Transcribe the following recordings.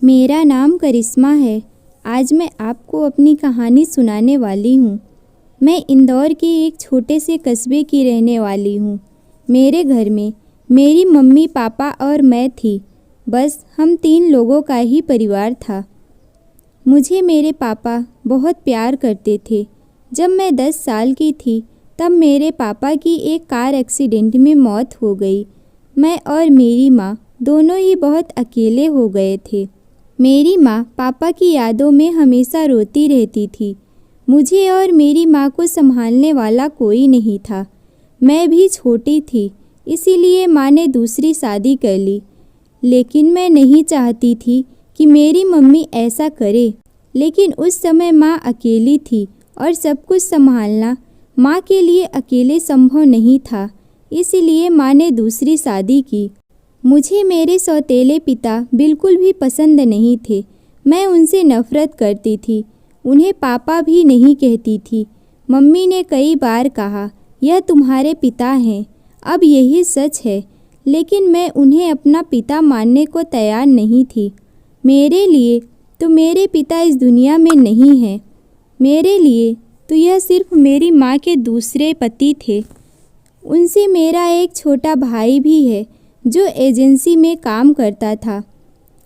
मेरा नाम करिश्मा है। आज मैं आपको अपनी कहानी सुनाने वाली हूँ। मैं इंदौर के एक छोटे से कस्बे की रहने वाली हूँ। मेरे घर में मेरी मम्मी, पापा और मैं थी। बस हम 3 लोगों का ही परिवार था। मुझे मेरे पापा बहुत प्यार करते थे। जब मैं 10 साल की थी तब मेरे पापा की एक कार एक्सीडेंट में मौत हो गई। मैं और मेरी माँ दोनों ही बहुत अकेले हो गए थे। मेरी माँ पापा की यादों में हमेशा रोती रहती थी। मुझे और मेरी माँ को संभालने वाला कोई नहीं था। मैं भी छोटी थी, इसीलिए माँ ने दूसरी शादी कर ली। लेकिन मैं नहीं चाहती थी कि मेरी मम्मी ऐसा करे। लेकिन उस समय माँ अकेली थी और सब कुछ संभालना माँ के लिए अकेले संभव नहीं था। इसीलिए माँ ने दूसरी शादी की। मुझे मेरे सौतेले पिता बिल्कुल भी पसंद नहीं थे। मैं उनसे नफ़रत करती थी। उन्हें पापा भी नहीं कहती थी। मम्मी ने कई बार कहा, यह तुम्हारे पिता हैं। अब यही सच है। लेकिन मैं उन्हें अपना पिता मानने को तैयार नहीं थी। मेरे लिए तो मेरे पिता इस दुनिया में नहीं हैं। मेरे लिए तो यह सिर्फ मेरी माँ के दूसरे पति थे। उनसे मेरा एक छोटा भाई भी है जो एजेंसी में काम करता था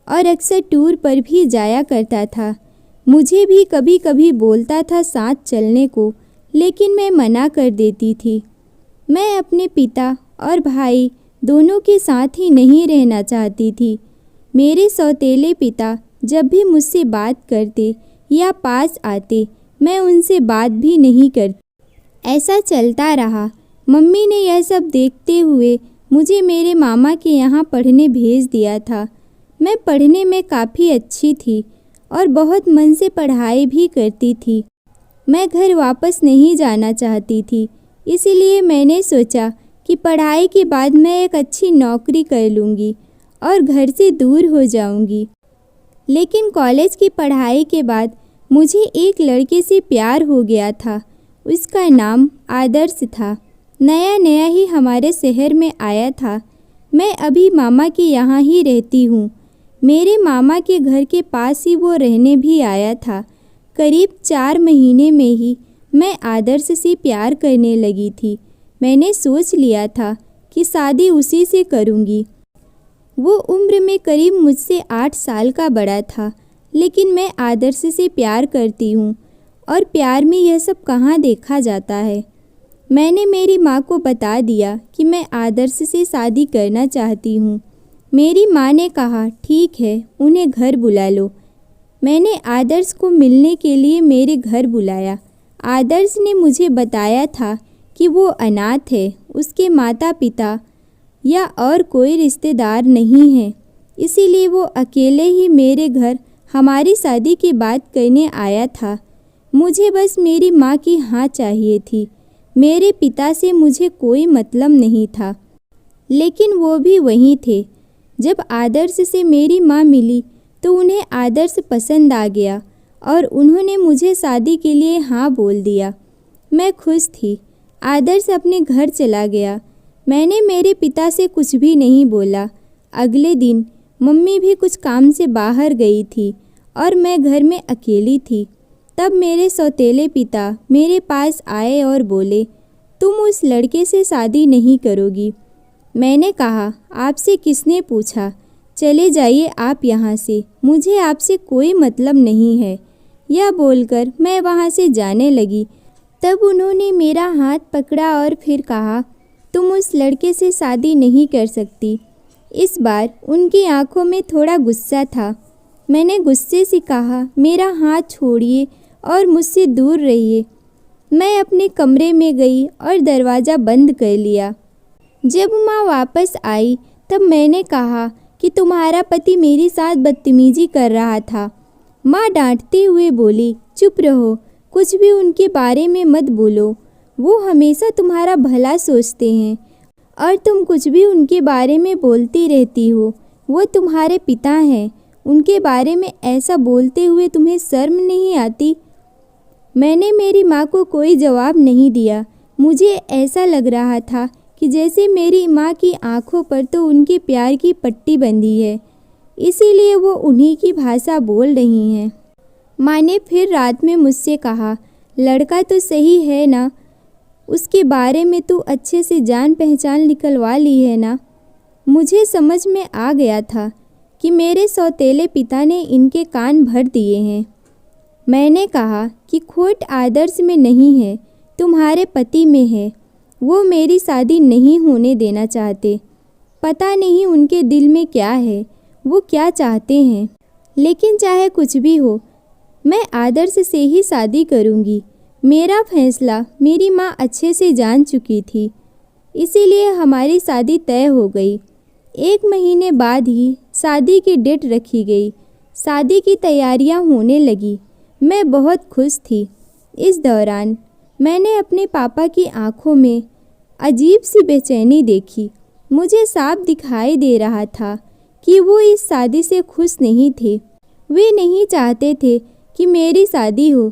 और अक्सर टूर पर भी जाया करता था। मुझे भी कभी कभी बोलता था साथ चलने को, लेकिन मैं मना कर देती थी। मैं अपने पिता और भाई दोनों के साथ ही नहीं रहना चाहती थी। मेरे सौतेले पिता जब भी मुझसे बात करते या पास आते, मैं उनसे बात भी नहीं करती। ऐसा चलता रहा। मम्मी ने यह सब देखते हुए मुझे मेरे मामा के यहाँ पढ़ने भेज दिया था। मैं पढ़ने में काफ़ी अच्छी थी और बहुत मन से पढ़ाई भी करती थी। मैं घर वापस नहीं जाना चाहती थी, इसीलिए मैंने सोचा कि पढ़ाई के बाद मैं एक अच्छी नौकरी कर लूँगी और घर से दूर हो जाऊँगी। लेकिन कॉलेज की पढ़ाई के बाद मुझे एक लड़के से प्यार हो गया था। उसका नाम आदर्श था। नया नया ही हमारे शहर में आया था। मैं अभी मामा के यहाँ ही रहती हूँ। मेरे मामा के घर के पास ही वो रहने भी आया था। करीब 4 महीने में ही मैं आदर्श से प्यार करने लगी थी। मैंने सोच लिया था कि शादी उसी से करूँगी। वो उम्र में करीब मुझसे 8 साल का बड़ा था। लेकिन मैं आदर्श से प्यार करती हूँ और प्यार में यह सब कहाँ देखा जाता है। मैंने मेरी माँ को बता दिया कि मैं आदर्श से शादी करना चाहती हूँ। मेरी माँ ने कहा, ठीक है, उन्हें घर बुला लो। मैंने आदर्श को मिलने के लिए मेरे घर बुलाया। आदर्श ने मुझे बताया था कि वो अनाथ है। उसके माता पिता या और कोई रिश्तेदार नहीं है, इसीलिए वो अकेले ही मेरे घर हमारी शादी की बात करने आया था। मुझे बस मेरी माँ की हाँ चाहिए थी। मेरे पिता से मुझे कोई मतलब नहीं था, लेकिन वो भी वहीं थे। जब आदर्श से मेरी माँ मिली तो उन्हें आदर्श पसंद आ गया और उन्होंने मुझे शादी के लिए हाँ बोल दिया। मैं खुश थी। आदर्श अपने घर चला गया। मैंने मेरे पिता से कुछ भी नहीं बोला। अगले दिन मम्मी भी कुछ काम से बाहर गई थी और मैं घर में अकेली थी। तब मेरे सौतेले पिता मेरे पास आए और बोले, तुम उस लड़के से शादी नहीं करोगी। मैंने कहा, आपसे किसने पूछा? चले जाइए आप यहाँ से, मुझे आपसे कोई मतलब नहीं है। यह बोलकर मैं वहाँ से जाने लगी। तब उन्होंने मेरा हाथ पकड़ा और फिर कहा, तुम उस लड़के से शादी नहीं कर सकती। इस बार उनकी आंखों में थोड़ा गुस्सा था। मैंने गुस्से से कहा, मेरा हाथ छोड़िए और मुझसे दूर रहिए। मैं अपने कमरे में गई और दरवाज़ा बंद कर लिया। जब माँ वापस आई तब मैंने कहा कि तुम्हारा पति मेरे साथ बदतमीजी कर रहा था। माँ डांटते हुए बोली, चुप रहो, कुछ भी उनके बारे में मत बोलो। वो हमेशा तुम्हारा भला सोचते हैं और तुम कुछ भी उनके बारे में बोलती रहती हो। वो तुम्हारे पिता हैं, उनके बारे में ऐसा बोलते हुए तुम्हें शर्म नहीं आती? मैंने मेरी माँ को कोई जवाब नहीं दिया। मुझे ऐसा लग रहा था कि जैसे मेरी माँ की आंखों पर तो उनके प्यार की पट्टी बंधी है। इसीलिए वो उन्हीं की भाषा बोल रही हैं। माँ ने फिर रात में मुझसे कहा, लड़का तो सही है ना, उसके बारे में तू अच्छे से जान पहचान निकलवा ली है ना। मुझे समझ में आ गया था कि मेरे सौतेले पिता ने इनके कान भर दिए हैं। मैंने कहा कि खोट आदर्श में नहीं है, तुम्हारे पति में है। वो मेरी शादी नहीं होने देना चाहते। पता नहीं उनके दिल में क्या है, वो क्या चाहते हैं। लेकिन चाहे कुछ भी हो, मैं आदर्श से ही शादी करूंगी। मेरा फैसला मेरी माँ अच्छे से जान चुकी थी, इसीलिए हमारी शादी तय हो गई। 1 महीने बाद ही शादी की डेट रखी गई। शादी की तैयारियां होने लगी। मैं बहुत खुश थी। इस दौरान मैंने अपने पापा की आंखों में अजीब सी बेचैनी देखी। मुझे साफ दिखाई दे रहा था कि वो इस शादी से खुश नहीं थे। वे नहीं चाहते थे कि मेरी शादी हो।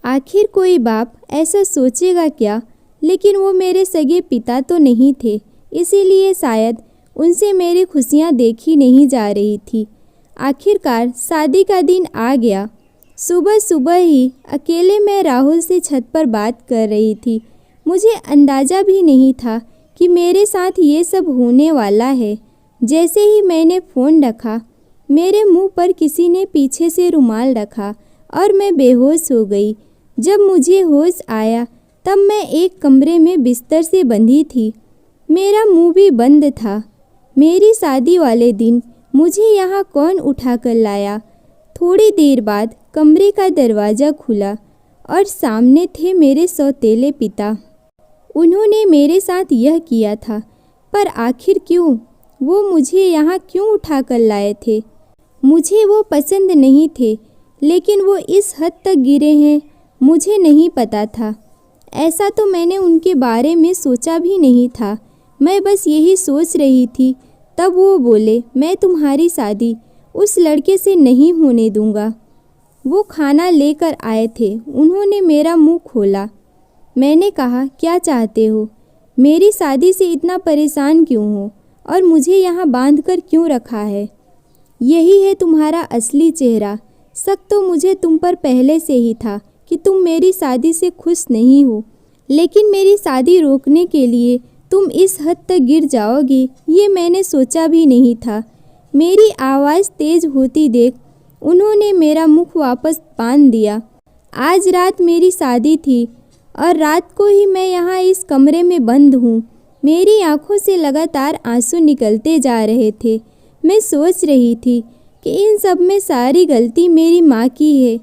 आखिर कोई बाप ऐसा सोचेगा क्या, लेकिन वो मेरे सगे पिता तो नहीं थे, इसीलिए शायद उनसे मेरी खुशियाँ देखी नहीं जा रही थी। आखिरकार शादी का दिन आ गया। सुबह सुबह ही अकेले मैं राहुल से छत पर बात कर रही थी। मुझे अंदाज़ा भी नहीं था कि मेरे साथ ये सब होने वाला है। जैसे ही मैंने फ़ोन रखा, मेरे मुंह पर किसी ने पीछे से रुमाल रखा और मैं बेहोश हो गई। जब मुझे होश आया तब मैं एक कमरे में बिस्तर से बंधी थी। मेरा मुंह भी बंद था। मेरी शादी वाले दिन मुझे यहाँ कौन उठा कर लाया? थोड़ी देर बाद कमरे का दरवाज़ा खुला और सामने थे मेरे सौतेले पिता। उन्होंने मेरे साथ यह किया था, पर आखिर क्यों? वो मुझे यहाँ क्यों उठा कर लाए थे? मुझे वो पसंद नहीं थे, लेकिन वो इस हद तक गिरे हैं मुझे नहीं पता था। ऐसा तो मैंने उनके बारे में सोचा भी नहीं था। मैं बस यही सोच रही थी। तब वो बोले, मैं तुम्हारी शादी उस लड़के से नहीं होने दूंगा। वो खाना लेकर आए थे। उन्होंने मेरा मुंह खोला। मैंने कहा, क्या चाहते हो? मेरी शादी से इतना परेशान क्यों हो और मुझे यहाँ बांध कर क्यों रखा है? यही है तुम्हारा असली चेहरा। शक तो मुझे तुम पर पहले से ही था कि तुम मेरी शादी से खुश नहीं हो, लेकिन मेरी शादी रोकने के लिए तुम इस हद तक गिर जाओगी ये मैंने सोचा भी नहीं था। मेरी आवाज़ तेज होती देख उन्होंने मेरा मुख वापस बांध दिया। आज रात मेरी शादी थी और रात को ही मैं यहाँ इस कमरे में बंद हूँ। मेरी आंखों से लगातार आंसू निकलते जा रहे थे। मैं सोच रही थी कि इन सब में सारी गलती मेरी माँ की है,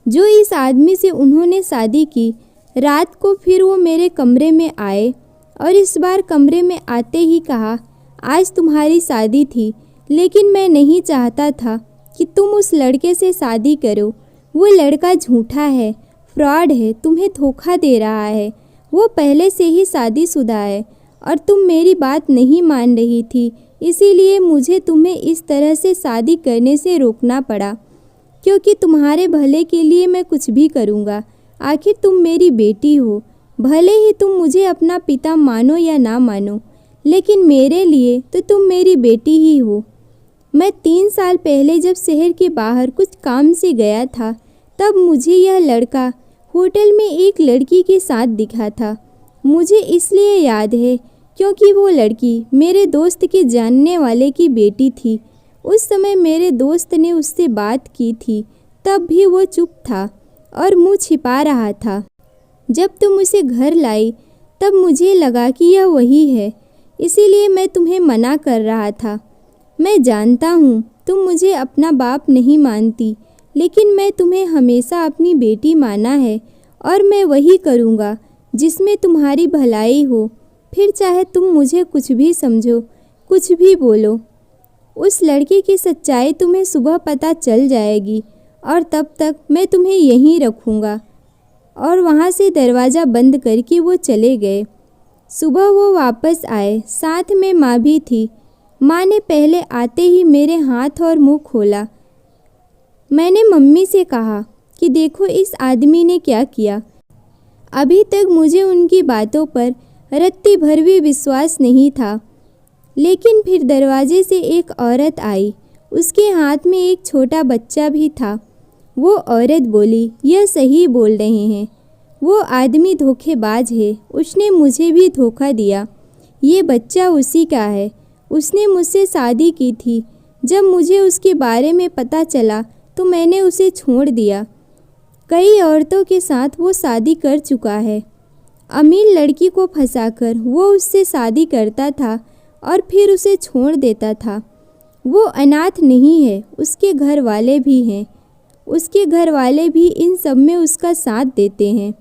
जो इस आदमी से उन्होंने शादी की। रात को फिर वो मेरे कमरे में आए और इस बार कमरे में आते ही कहा, आज तुम्हारी शादी थी, लेकिन मैं नहीं चाहता था कि तुम उस लड़के से शादी करो। वो लड़का झूठा है, फ्रॉड है, तुम्हें धोखा दे रहा है। वो पहले से ही शादीशुदा है और तुम मेरी बात नहीं मान रही थी, इसीलिए मुझे तुम्हें इस तरह से शादी करने से रोकना पड़ा, क्योंकि तुम्हारे भले के लिए मैं कुछ भी करूँगा। आखिर तुम मेरी बेटी हो। भले ही तुम मुझे अपना पिता मानो या ना मानो, लेकिन मेरे लिए तो तुम मेरी बेटी ही हो। मैं 3 साल पहले जब शहर के बाहर कुछ काम से गया था, तब मुझे यह लड़का होटल में एक लड़की के साथ दिखा था। मुझे इसलिए याद है क्योंकि वो लड़की मेरे दोस्त के जानने वाले की बेटी थी। उस समय मेरे दोस्त ने उससे बात की थी, तब भी वो चुप था और मुंह छिपा रहा था। जब तुम उसे घर लाई तब मुझे लगा कि यह वही है, इसीलिए मैं तुम्हें मना कर रहा था। मैं जानता हूँ तुम मुझे अपना बाप नहीं मानती, लेकिन मैं तुम्हें हमेशा अपनी बेटी माना है और मैं वही करूँगा जिसमें तुम्हारी भलाई हो। फिर चाहे तुम मुझे कुछ भी समझो, कुछ भी बोलो। उस लड़के की सच्चाई तुम्हें सुबह पता चल जाएगी और तब तक मैं तुम्हें यहीं रखूँगा। और वहाँ से दरवाज़ा बंद करके वो चले गए। सुबह वो वापस आए, साथ में माँ भी थी। माँ ने पहले आते ही मेरे हाथ और मुंह खोला। मैंने मम्मी से कहा कि देखो इस आदमी ने क्या किया। अभी तक मुझे उनकी बातों पर रत्ती भर भी विश्वास नहीं था, लेकिन फिर दरवाजे से एक औरत आई। उसके हाथ में एक छोटा बच्चा भी था। वो औरत बोली, यह सही बोल रहे हैं, वो आदमी धोखेबाज है, उसने मुझे भी धोखा दिया। ये बच्चा उसी का है, उसने मुझसे शादी की थी। जब मुझे उसके बारे में पता चला तो मैंने उसे छोड़ दिया। कई औरतों के साथ वो शादी कर चुका है। अमीर लड़की को फंसाकर वो उससे शादी करता था और फिर उसे छोड़ देता था। वो अनाथ नहीं है, उसके घर वाले भी हैं। उसके घर वाले भी इन सब में उसका साथ देते हैं।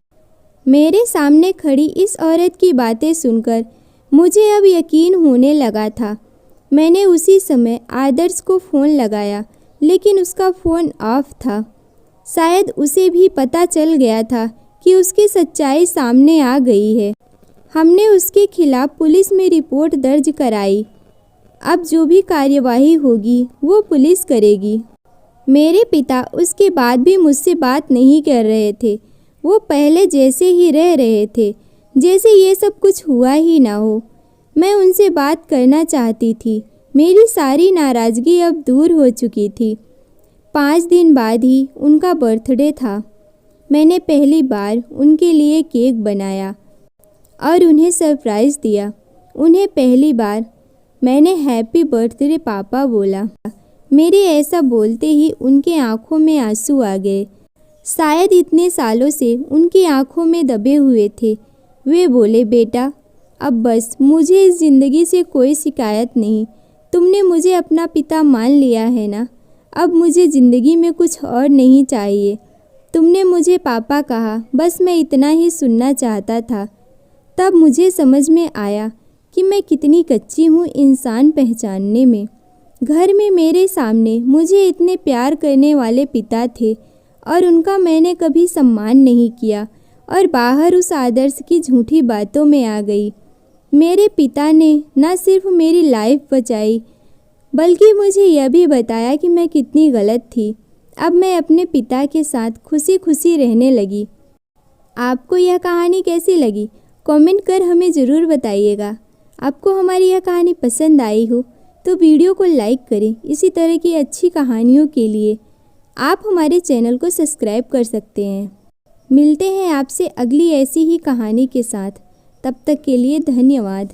मेरे सामने खड़ी इस औरत की बातें सुनकर मुझे अब यकीन होने लगा था। मैंने उसी समय आदर्श को फ़ोन लगाया, लेकिन उसका फ़ोन ऑफ था। शायद उसे भी पता चल गया था कि उसकी सच्चाई सामने आ गई है। हमने उसके खिलाफ पुलिस में रिपोर्ट दर्ज कराई। अब जो भी कार्यवाही होगी वो पुलिस करेगी। मेरे पिता उसके बाद भी मुझसे बात नहीं कर रहे थे। वो पहले जैसे ही रह रहे थे, जैसे ये सब कुछ हुआ ही ना हो। मैं उनसे बात करना चाहती थी। मेरी सारी नाराज़गी अब दूर हो चुकी थी। 5 दिन बाद ही उनका बर्थडे था। मैंने पहली बार उनके लिए केक बनाया और उन्हें सरप्राइज़ दिया। उन्हें पहली बार मैंने हैप्पी बर्थडे पापा बोला। मेरे ऐसा बोलते ही उनके आंखों में आंसू आ गए। शायद इतने सालों से उनकी आंखों में दबे हुए थे। वे बोले, बेटा अब बस, मुझे इस ज़िंदगी से कोई शिकायत नहीं। तुमने मुझे अपना पिता मान लिया है ना, अब मुझे ज़िंदगी में कुछ और नहीं चाहिए। तुमने मुझे पापा कहा, बस मैं इतना ही सुनना चाहता था। तब मुझे समझ में आया कि मैं कितनी कच्ची हूँ इंसान पहचानने में। घर में मेरे सामने मुझे इतने प्यार करने वाले पिता थे और उनका मैंने कभी सम्मान नहीं किया और बाहर उस आदर्श की झूठी बातों में आ गई। मेरे पिता ने न सिर्फ मेरी लाइफ बचाई, बल्कि मुझे यह भी बताया कि मैं कितनी गलत थी। अब मैं अपने पिता के साथ खुशी खुशी रहने लगी। आपको यह कहानी कैसी लगी? कमेंट कर हमें ज़रूर बताइएगा। आपको हमारी यह कहानी पसंद आई हो तो वीडियो को लाइक करें। इसी तरह की अच्छी कहानियों के लिए आप हमारे चैनल को सब्सक्राइब कर सकते हैं। मिलते हैं आपसे अगली ऐसी ही कहानी के साथ। तब तक के लिए धन्यवाद।